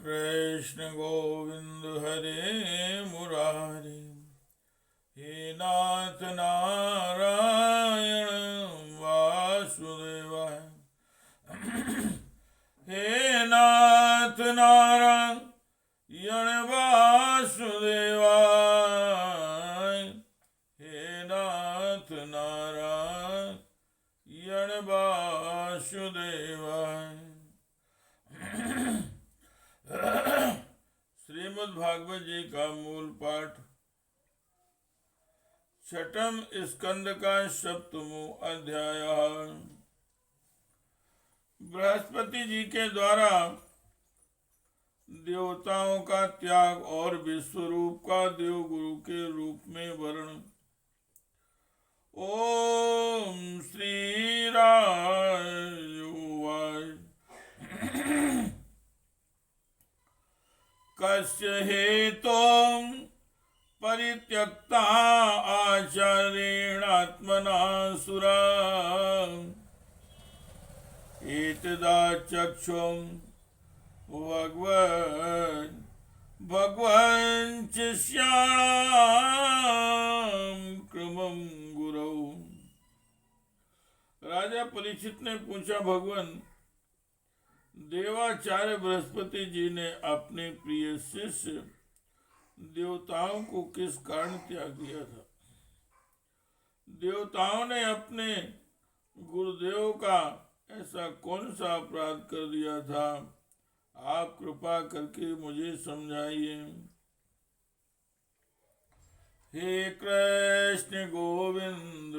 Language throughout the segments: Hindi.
कृष्ण गोविंद हरे मुरारी, हे नाथ नारायण वासुदेवाय। हे नाथ नारायण वासुदेवाय, हे नाथ नारायण वासुदेवाय। श्रीमद् भागवत जी का मूल पाठ, छठम स्कंद का सप्तमो अध्याय। बृहस्पति जी के द्वारा देवताओं का त्याग और विश्वरूप का देवगुरु के रूप में वर्णन। ओम श्री राय कस्य हेतुं परित्यक्ता आचार्येणात्मना सुरा, एतदाचक्षुं भगवन् शिष्याणां क्रमं गुरौ। राजा परीक्षित ने पूछा, भगवान देवाचार्य बृहस्पति जी ने अपने प्रिय शिष्य देवताओं को किस कारण त्याग दिया था? देवताओं ने अपने गुरुदेव का ऐसा कौन सा अपराध कर दिया था? आप कृपा करके मुझे समझाइए। हे कृष्ण गोविंद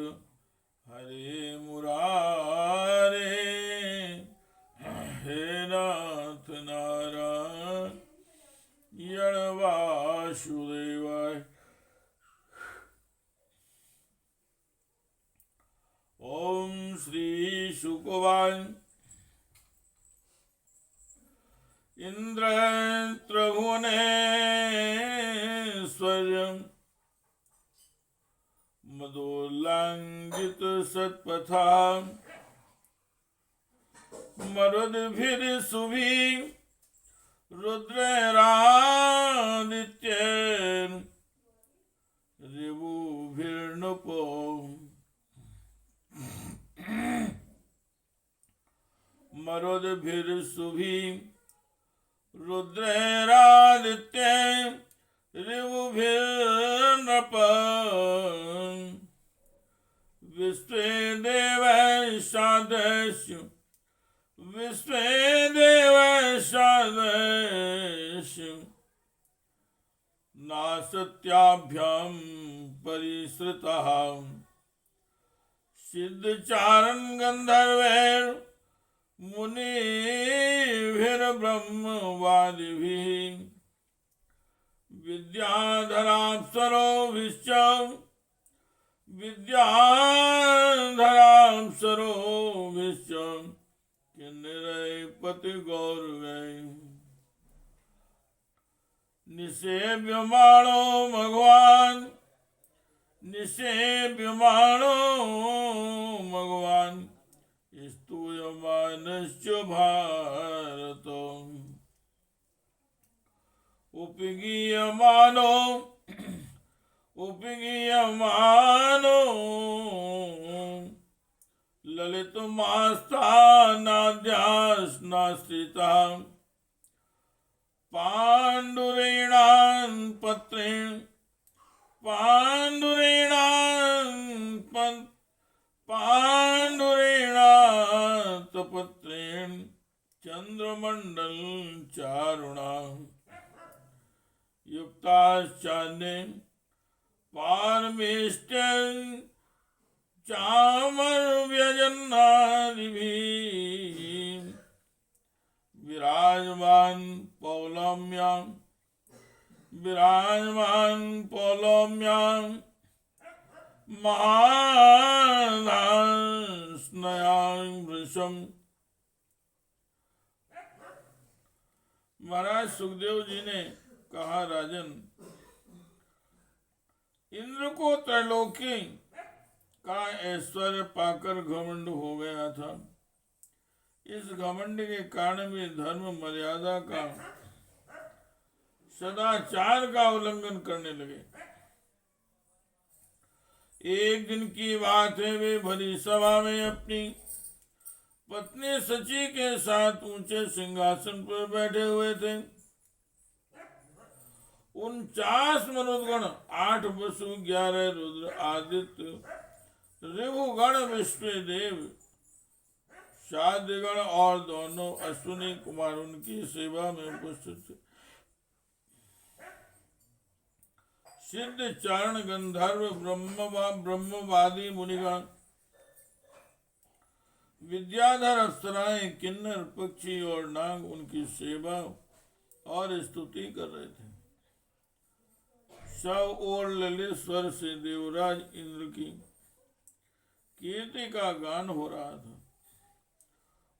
हरे मुरारे, हे नाथ नारायण वासुदेवाय। ओम श्री शुकवान इंद्र त्रिभुवनेश्वर्यं मदोल्लंघित सत्पथा, मरुद्भिर्षुभि रुद्रैरादित्यैर् ऋभुभिर्नृपो, मरुद्भिर्षुभि रुद्रैरादित्यैर् ऋभुभिर्नृप, विश्वे देवैः सादृश्य विश्वे देवैः नासत्याभ्यां परिश्रुतः, सिद्धचारण गंधर्वैर्मुनिभिर्ब्रह्मवादिभिः, विद्याधराप्सरोभिश्च किन्नरैपति गौरवै, निषेव्यमाणो भगवान् स्तूयमानश्च भारत, उपगीयमानो ललितमास्तानाद्याश्नाश्रिता, पाण्डुरेणान् पत्रेण पाण्डुरेणात्पत्रेण चंद्रमंडल चारुणा, युक्ताश्चान्ये पारमेष्टं चामरव्यजन्नादिभिः, विराजमान पौलोम्यां महानास्नयां वृषम्। महाराज सुखदेव जी ने कहा, राजन, इंद्र को त्रैलोकी का ऐश्वर्य पाकर घमंड हो गया था। इस घमंड के कारण भी धर्म मर्यादा का सदाचार का उल्लंघन करने लगे। एक दिन की बात है, वे भरी सभा में अपनी पत्नी सची के साथ ऊंचे सिंहासन पर बैठे हुए थे। 49 मरुदगण, 8 वसु, 11 रुद्र, आदित्य, ऋभुगण, विश्वदेव, शाद्यगण और दोनों अश्विनी कुमार उनकी सेवा में उपस्थित थे। सिद्ध, चारण, गंधर्व, ब्रह्मवादी मुनिगण, विद्याधर, अप्सराएं, किन्नर, पक्षी और नाग उनकी सेवा और स्तुति कर रहे थे। सब और ललित स्वर से देवराज इंद्र की कीर्ति का गान हो रहा था।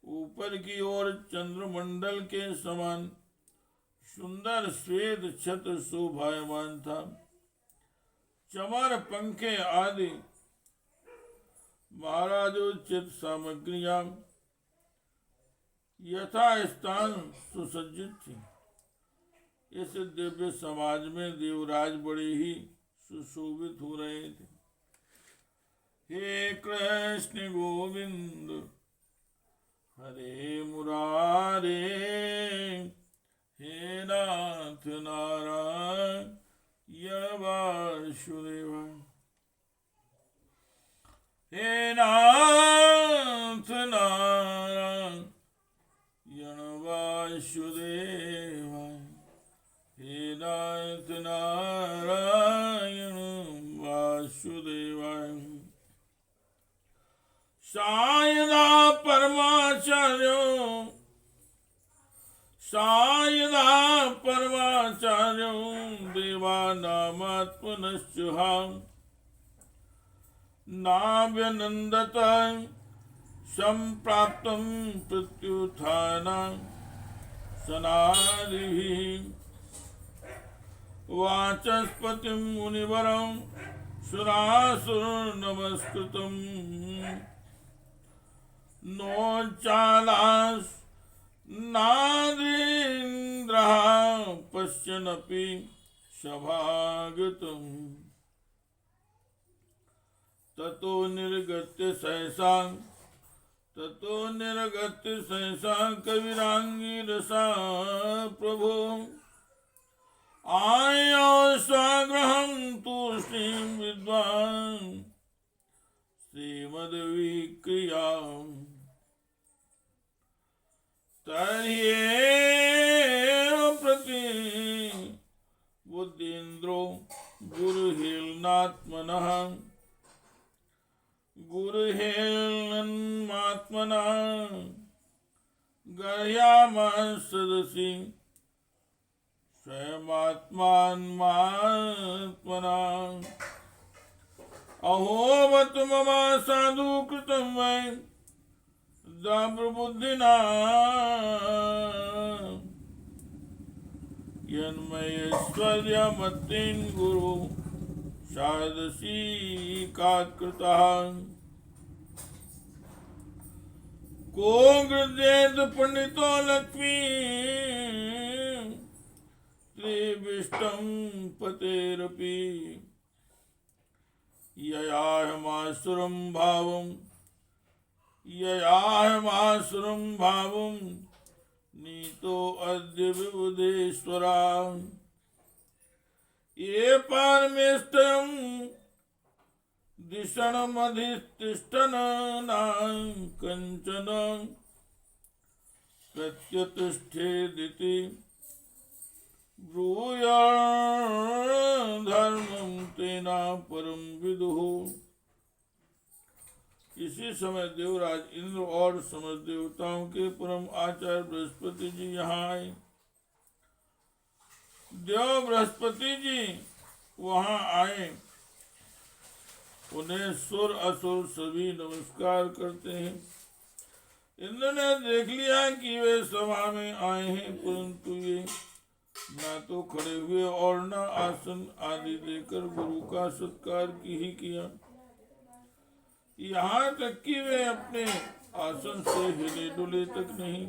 ऊपर की ओर चंद्रमंडल के समान सुंदर श्वेत छत्र शोभायमान था। चमर, पंखे आदि महाराजोचित सामग्रियां यथा स्थान सुसज्जित थी। इस दिव्य समाज में देवराज बड़े ही सुशोभित हो रहे थे। हे कृष्ण गोविंद हरे मुरारे, हे नाथ नारायण वासुदेव, हे नाथ नारायण वासुदेव, हे नाथ नारायण वासुदेवाय। सायदा परमाचार्यो, सायदा परमाचार्यो देवानामात्मनश्चुहां, नाभ्यनन्दत सम्प्राप्तं प्रत्युत्थानं सनादिभिः। वाचस्पतिं मुनिवरं सुरासुरनमस्कृतं, नोच्चालास नादीन्द्रः पश्यन्नपि सभागतम्। ततो निर्गत्य सहसा कविरांगी रसा प्रभो, आयो स्वाग्रहं तुष्टिं विद्वान् श्रीमद्विक्रियाम्। तर्ह्येव प्रति बुद्धीन्द्रो गुरुहेलनात्मनः, गुरुहेलन्मात्मना गर्ह्यामास सदसि स्वयमात्मात्मना। अहोवत मम साधु कृतं वै दाब्रबुद्धिना, यन्मयैश्वर्यमत्तेन गुरु शादसी कात्कृतः। को गृह्येत पंडितो लक्ष्मी त्रिविष्टं पतेरपि, ययाहमासुरं भावं नीतो अद्य विबुधेश्वरा। ये पारमेष्टयं दिशणमधिष्ठिष्ठन् कंचन प्रत्यतिष्ठेदिति ब्रूयात् धर्मं तेना परम विदुः। इसी समय देवराज इंद्र और समस्त देवताओं के परम आचार्य बृहस्पति जी यहाँ आए। देव बृहस्पति जी वहाँ आए, उन्हें सुर असुर सभी नमस्कार करते हैं। इंद्र ने देख लिया कि वे सभा में आए हैं, परंतु ये न तो खड़े हुए और न आसन आदि देकर गुरु का सत्कार ही किया, यहाँ तक कि वे अपने आसन से हिले डुले तक नहीं।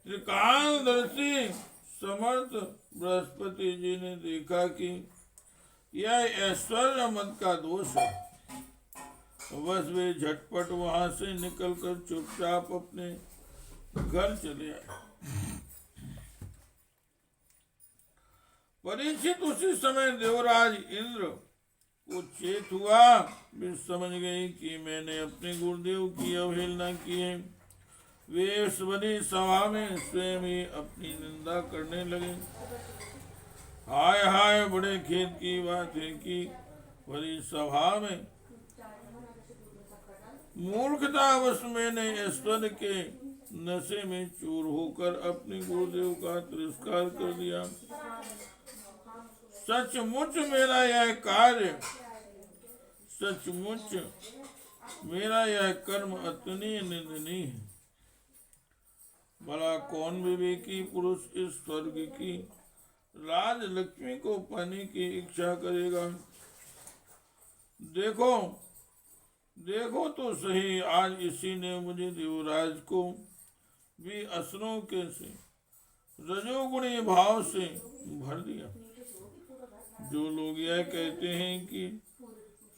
त्रिकालदर्शी समर्थ बृहस्पति जी ने देखा कि यह ऐश्वर्य मत का दोष है। बस वे झटपट वहां से निकलकर चुपचाप अपने घर चले आए। परीक्षित उसी समय देवराज इंद्र को चेत हुआ। वे समझ गए कि मैंने अपने गुरुदेव की अवहेलना की है। वे इस बड़ी सभा में स्वयं ही अपनी निंदा करने लगे। हाय हाय, बड़े खेद की बात है कि बड़ी सभा में मूर्खतावश मैंने ऐश्वर्य के नशे में चूर होकर अपने गुरुदेव का तिरस्कार कर दिया। सचमुच मेरा यह कार्य, सचमुच मेरा यह कर्म अत्यंत निंदनीय है। भला कौन विवेकी पुरुष इस स्वर्ग की राजलक्ष्मी को पाने की इच्छा करेगा। देखो देखो तो सही, आज इसी ने मुझे देवराज को भी असुरों के से रजोगुणी भाव से भर दिया। जो लोग यह कहते हैं कि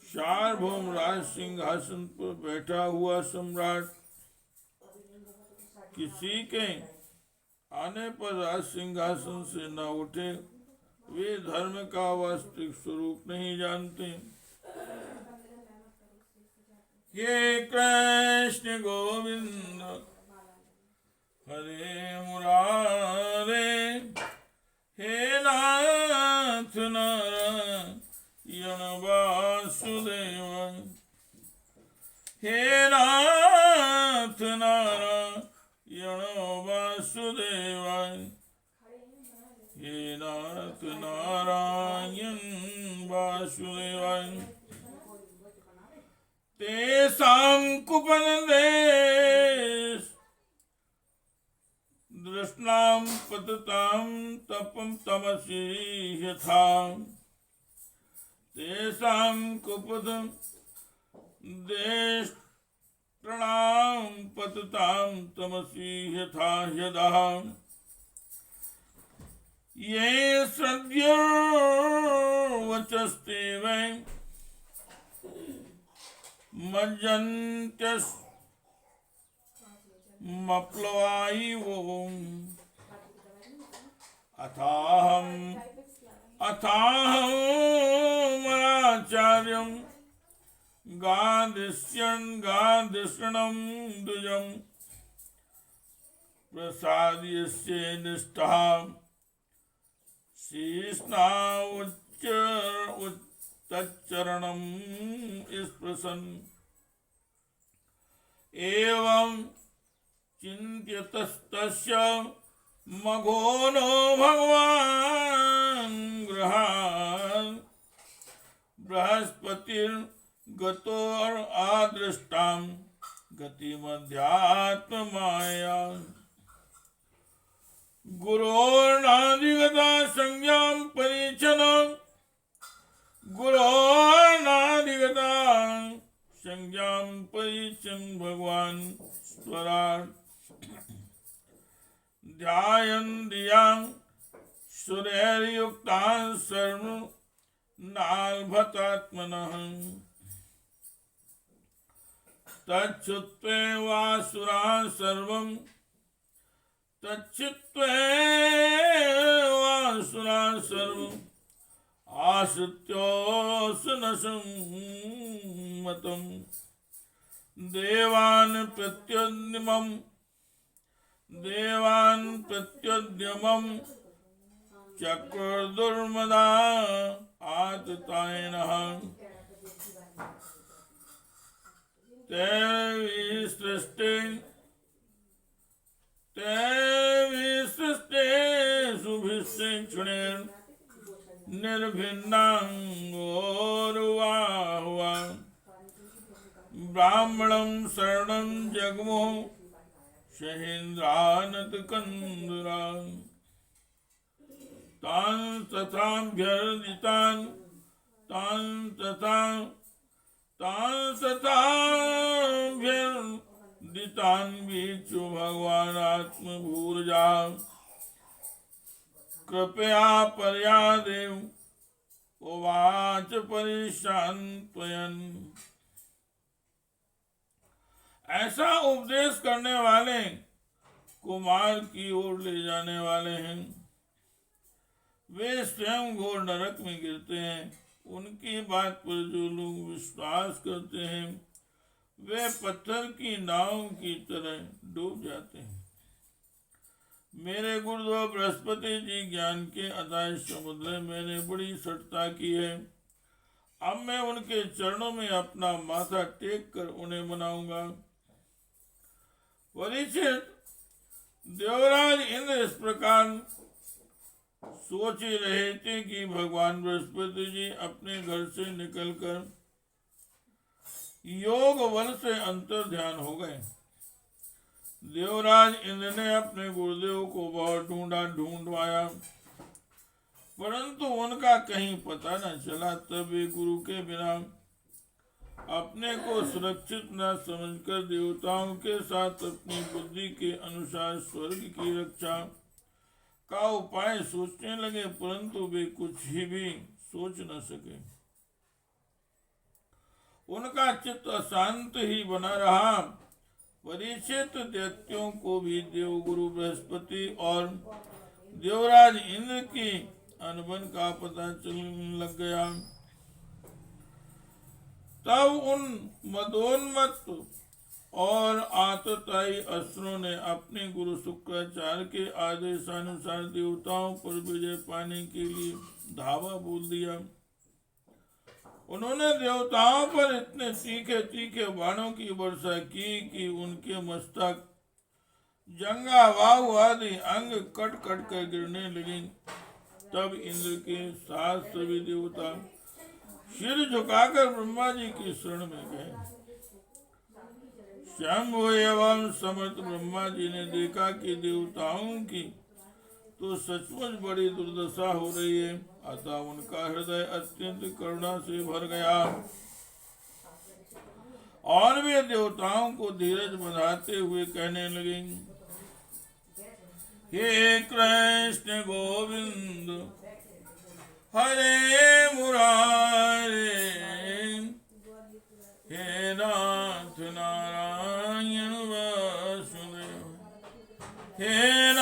सार्वभौम राज सिंहासन पर बैठा हुआ सम्राट किसी के आने पर राज सिंहासन से न उठे, वे धर्म का वास्तविक स्वरूप नहीं जानते। हे कृष्ण गोविंद हरे मुरारे, हे नाथ नारायण वासुदेव, हे नाथ नारायण वासुदेव, हे नाथ नारायण वासुदेव। तेषां कुपनदेश दृष्णां पततां तपं तमसि यथा। तेषां कुपनदेष्टां पततां तमसि यथा यदा। ये सद्योर्वचस्ते वै मज्जन्त्यस्मप्लवायुः। अथाहमराचार्यं गादिष्यन् द्विजं प्रसाद्यस्य निष्ठा तच्चरणं स्पृशन्। एवं चिन्त्यतस्तस्य मघोनो भगवान् गृहात् बृहस्पतिर्गतोरादृष्टां गतिमध्यात्ममाया। गुरोर्नाधिगता संज्ञां परीक्षणं, गुरोर्नाधिगता संज्ञां परीक्षन् भगवान् स्वराट्। ध्यायन् धियां सुरैर्युक्तान् सर्वं नाल्भतात्मनः। तच्छुत्वैवासुरान् सर्वं, तच्छुत्वैवासुरान् सर्वम् आश्रित्योऽसुनसम्मतं। देवान् प्रत्युद्यमं चक्रुर्दुर्मदा आततायिनः। तैर्विसृष्टे सुभिक्षिणेन निर्भिन्नाङ्गोरुवाहुवा। ब्राह्मणं शरणं जग्मुः शहीन्द्रानतकन्दुरा। तान् तथाभ्यर्दितान् तान् तथाभ्यर्दितान् दितान्वीचु भगवान आत्मभूर्जा कृपया पर्यादेव उवाच परिशांतयन्। ऐसा उपदेश करने वाले कुमार की ओर ले जाने वाले हैं। वे स्वयं घोर नरक में गिरते हैं। उनकी बात पर जो लोग विश्वास करते हैं वे पत्थर की नाव की तरह डूब जाते हैं। मेरे गुरुदेव बृहस्पति जी, ज्ञान के अथाह समुद्र में मैंने बड़ी सटता की है। अब मैं उनके चरणों में अपना माथा टेक कर उन्हें मनाऊंगा। परीक्षित, देवराज इंद्र इस प्रकार सोच ही रहे थे कि भगवान बृहस्पति जी अपने घर से निकलकर योग बल से अंतर ध्यान हो गए। देवराज इंद्र ने अपने गुरुदेव को बहुत ढूंढवाया, परंतु उनका कहीं पता न चला। तब वे गुरु के बिना अपने को सुरक्षित न समझकर देवताओं के साथ अपनी बुद्धि के अनुसार स्वर्ग की रक्षा का उपाय सोचने लगे, परंतु वे कुछ भी सोच न सके। उनका चित्त अशांत ही बना रहा। परीक्षित, दैत्यों को भी देवगुरु बृहस्पति और देवराज इंद्र की अनबन का पता चलने लग गया। तब उन मदोन्मत्त और आतताई असुरों ने अपने गुरु शुक्राचार्य के आदेशानुसार देवताओं पर विजय पाने के लिए धावा बोल दिया। उन्होंने देवताओं पर इतने तीखे तीखे बाणों की वर्षा की कि उनके मस्तक, जंगा, बाहु आदि अंग कट कट कर गिरने लगे। तब इंद्र के साथ सभी देवता सिर झुकाकर ब्रह्मा जी की शरण में गए। शंभु एवं समर्थ ब्रह्मा जी ने देखा कि देवताओं की तो सचमुच बड़ी दुर्दशा हो रही है, अतः उनका हृदय अत्यंत करुणा से भर गया और वे देवताओं को धीरज बंधाते हुए कहने लगे, हे कृष्ण गोविंद हरे मुरारे, हे नाथ नारायण वासुदेव, हे